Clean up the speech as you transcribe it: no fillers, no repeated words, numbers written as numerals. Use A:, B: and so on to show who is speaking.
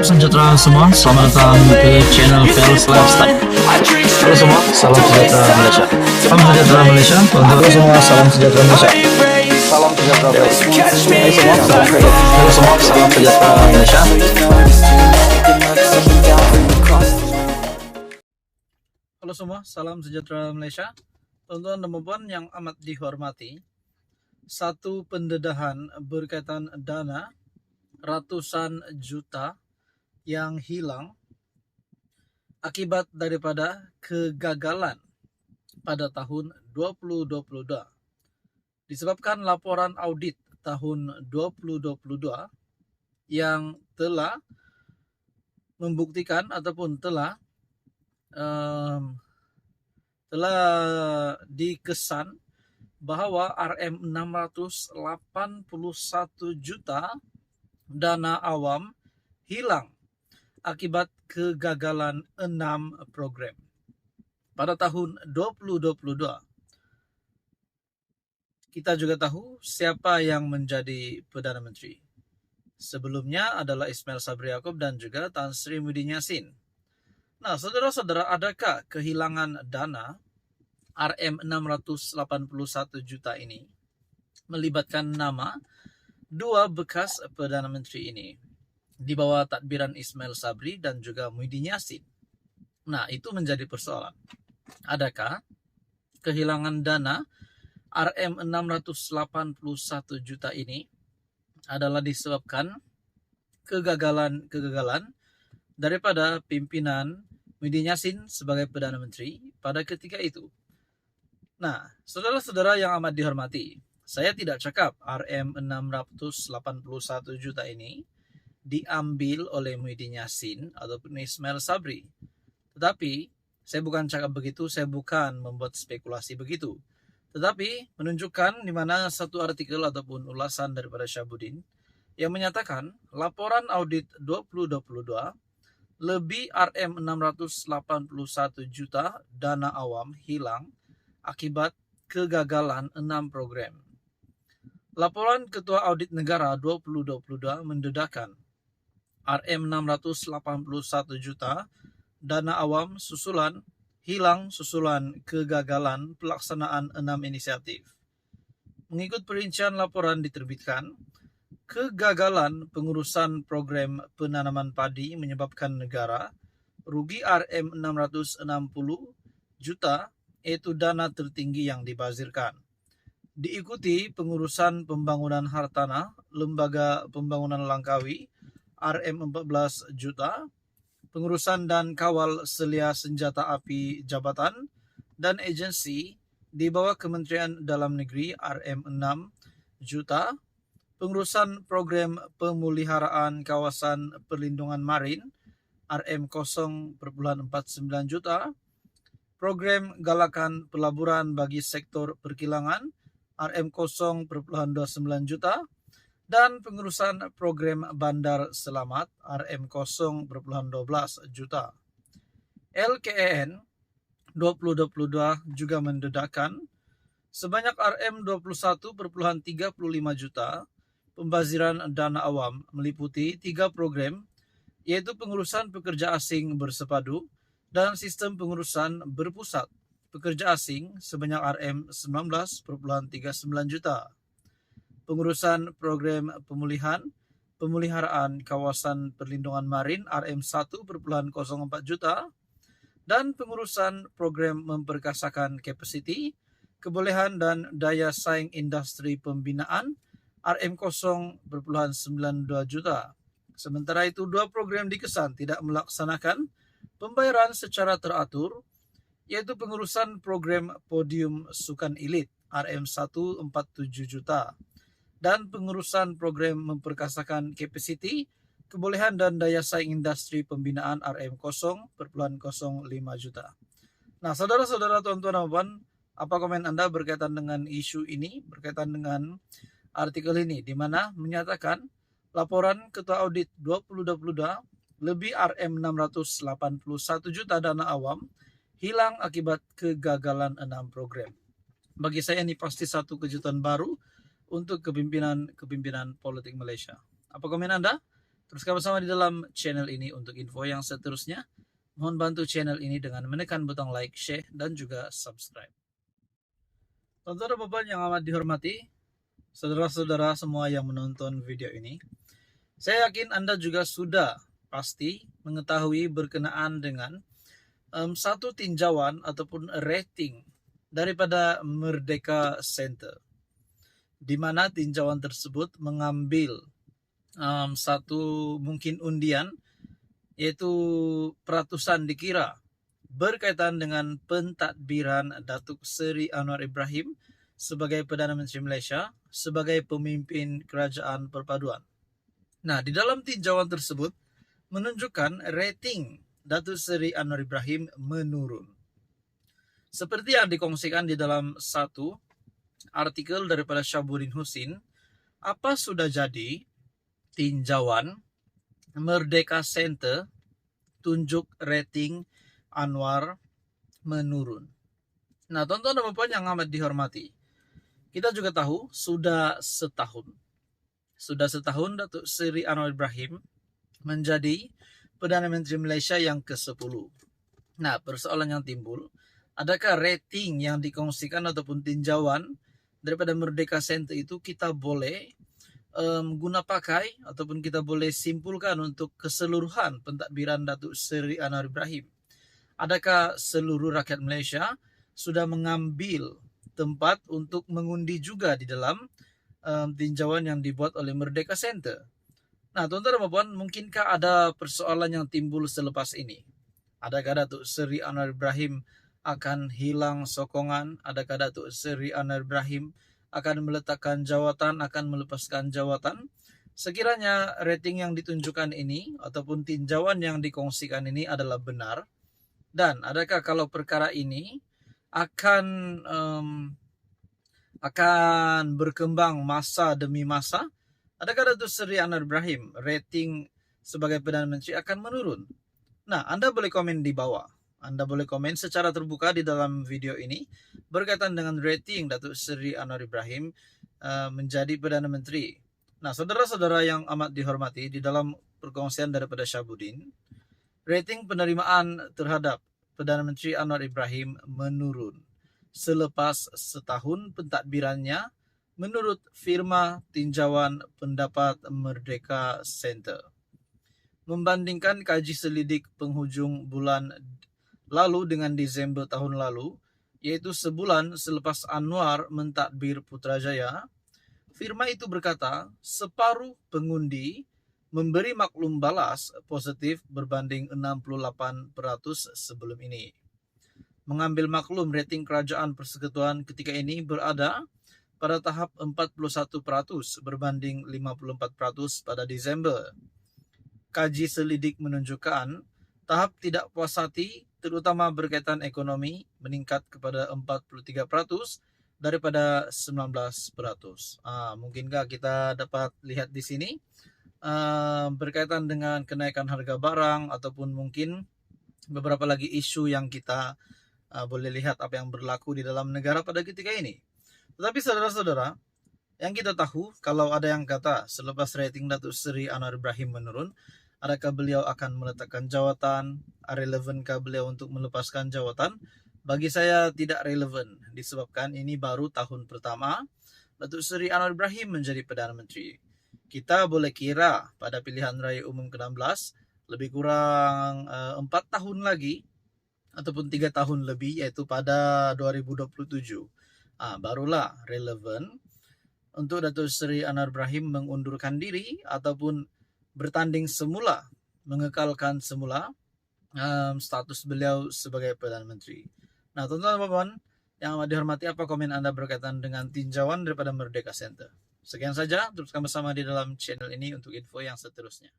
A: Sejahtera semua, selamat datang ke channel Fels Lifestyle. Halo semua, salam sejahtera Malaysia. Salam sejahtera Malaysia. Halo semua, salam sejahtera Malaysia. Salam sejahtera Malaysia. Halo semua, salam sejahtera Malaysia. Halo semua, salam sejahtera Malaysia. Tuan-tuan dan puan yang amat dihormati, satu pendedahan berkaitan dana ratusan juta yang hilang akibat daripada kegagalan pada tahun 2022 disebabkan laporan audit tahun 2022 yang telah membuktikan ataupun telah dikesan bahwa RM681 juta dana awam hilang akibat kegagalan 6 program pada tahun 2022. Kita juga tahu siapa yang menjadi Perdana Menteri. Sebelumnya adalah Ismail Sabri Yaakob dan juga Tan Sri Muhyiddin Yassin. Nah, saudara-saudara, adakah kehilangan dana RM681 juta ini melibatkan nama dua bekas Perdana Menteri ini di bawah tadbiran Ismail Sabri dan juga Muhyiddin Yassin? Nah, itu menjadi persoalan. Adakah kehilangan dana RM681 juta ini adalah disebabkan kegagalan daripada pimpinan Muhyiddin Yassin sebagai Perdana Menteri pada ketika itu? Nah, saudara-saudara yang amat dihormati, saya tidak cakap RM681 juta ini diambil oleh Muhyiddin Yassin ataupun Ismail Sabri. Tetapi, saya bukan cakap begitu, saya bukan membuat spekulasi begitu. Tetapi, menunjukkan di mana satu artikel ataupun ulasan daripada Syahabuddin yang menyatakan laporan audit 2022 lebih RM681 juta dana awam hilang akibat kegagalan 6 program. Laporan Ketua Audit Negara 2022 mendedahkan RM681 juta dana awam hilang susulan kegagalan pelaksanaan 6 inisiatif. Mengikut perincian laporan diterbitkan, kegagalan pengurusan program penanaman padi menyebabkan negara rugi RM660 juta, iaitu dana tertinggi yang dibazirkan. Diikuti pengurusan pembangunan hartanah Lembaga Pembangunan Langkawi RM14 juta, pengurusan dan kawal selia senjata api jabatan dan agensi di bawah Kementerian Dalam Negeri RM6 juta, pengurusan program pemeliharaan kawasan perlindungan marin RM0.49 juta, program galakan pelaburan bagi sektor perkilangan RM0.29 juta, dan pengurusan program bandar selamat RM0.12 juta. LKN 2022 juga mendedahkan sebanyak RM21.35 juta pembaziran dana awam meliputi 3 program, yaitu pengurusan pekerja asing bersepadu dan sistem pengurusan berpusat pekerja asing sebanyak RM19.39 juta, pengurusan program pemeliharaan kawasan perlindungan marin RM1.04 juta, dan pengurusan program memperkasakan kapasiti, kebolehan dan daya saing industri pembinaan RM0.92 juta. Sementara itu, 2 program dikesan tidak melaksanakan pembayaran secara teratur, yaitu pengurusan program podium sukan elit RM147 juta dan pengurusan program memperkasakan kapasiti, kebolehan dan daya saing industri pembinaan RM0.05 juta. Nah, saudara-saudara, tuan-tuan dan puan, apa komen Anda berkaitan dengan isu ini, berkaitan dengan artikel ini, di mana menyatakan laporan Ketua Audit 2022 lebih RM681 juta dana awam hilang akibat kegagalan 6 program. Bagi saya ini pasti satu kejutan baru untuk kepimpinan politik Malaysia. Apa komen Anda? Teruskan bersama di dalam channel ini untuk info yang seterusnya. Mohon bantu channel ini dengan menekan butang like, share, dan juga subscribe. Tonton Bapak yang amat dihormati, saudara-saudara semua yang menonton video ini, saya yakin Anda juga sudah pasti mengetahui berkenaan dengan satu tinjauan ataupun rating daripada Merdeka Center, di mana tinjauan tersebut mengambil satu mungkin undian, yaitu peratusan dikira berkaitan dengan pentadbiran Datuk Seri Anwar Ibrahim sebagai Perdana Menteri Malaysia sebagai pemimpin kerajaan perpaduan. Nah, di dalam tinjauan tersebut menunjukkan rating Datuk Seri Anwar Ibrahim menurun. Seperti yang dikongsikan di dalam satu artikel daripada Syabuddin Husin, apa sudah jadi tinjauan Merdeka Center tunjuk rating Anwar menurun. Nah, tonton dan puan yang amat dihormati, kita juga tahu sudah setahun Datuk Seri Anwar Ibrahim menjadi Perdana Menteri Malaysia yang ke-10. Nah, persoalan yang timbul, adakah rating yang dikongsikan ataupun tinjauan daripada Merdeka Center itu kita boleh guna pakai ataupun kita boleh simpulkan untuk keseluruhan pentadbiran Datuk Seri Anwar Ibrahim? Adakah seluruh rakyat Malaysia sudah mengambil tempat untuk mengundi juga di dalam tinjauan yang dibuat oleh Merdeka Center? Nah, tuan-tuan dan puan, mungkinkah ada persoalan yang timbul selepas ini? Adakah Datuk Seri Anwar Ibrahim akan hilang sokongan? Adakah Datuk Seri Anwar Ibrahim akan meletakkan jawatan, akan melepaskan jawatan? Sekiranya rating yang ditunjukkan ini ataupun tinjauan yang dikongsikan ini adalah benar, dan adakah kalau perkara ini akan berkembang masa demi masa, adakah Datuk Seri Anwar Ibrahim rating sebagai Perdana Menteri akan menurun? Nah, Anda boleh komen di bawah. Anda boleh komen secara terbuka di dalam video ini berkaitan dengan rating Datuk Seri Anwar Ibrahim menjadi Perdana Menteri. Nah, saudara-saudara yang amat dihormati, di dalam perkongsian daripada Syabuddin, rating penerimaan terhadap Perdana Menteri Anwar Ibrahim menurun selepas setahun pentadbirannya menurut firma tinjauan pendapat Merdeka Center. Membandingkan kaji selidik penghujung bulan lalu dengan Desember tahun lalu, yaitu sebulan selepas Anwar mentadbir Putrajaya, firma itu berkata separuh pengundi memberi maklum balas positif berbanding 68% sebelum ini. Mengambil maklum rating kerajaan persekutuan ketika ini berada pada tahap 41% berbanding 54% pada Desember. Kaji selidik menunjukkan tahap tidak puas hati terutama berkaitan ekonomi meningkat kepada 43% daripada 19%. Mungkinkah kita dapat lihat di sini berkaitan dengan kenaikan harga barang ataupun mungkin beberapa lagi isu yang kita boleh lihat apa yang berlaku di dalam negara pada ketika ini. Tetapi saudara-saudara, yang kita tahu, kalau ada yang kata selepas rating Datuk Seri Anwar Ibrahim menurun, adakah beliau akan meletakkan jawatan? Relevankah beliau untuk melepaskan jawatan? Bagi saya tidak relevan, disebabkan ini baru tahun pertama Datuk Seri Anwar Ibrahim menjadi Perdana Menteri. Kita boleh kira pada pilihan raya umum ke-16 lebih kurang 4 tahun lagi ataupun 3 tahun lebih, yaitu pada 2027. Barulah relevan untuk Datuk Seri Anwar Ibrahim mengundurkan diri ataupun bertanding semula, mengekalkan semula status beliau sebagai Perdana Menteri. Nah, tuan-tuan dan puan yang amat dihormati, apa komen Anda berkaitan dengan tinjauan daripada Merdeka Center? Sekian saja, teruskan bersama di dalam channel ini untuk info yang seterusnya.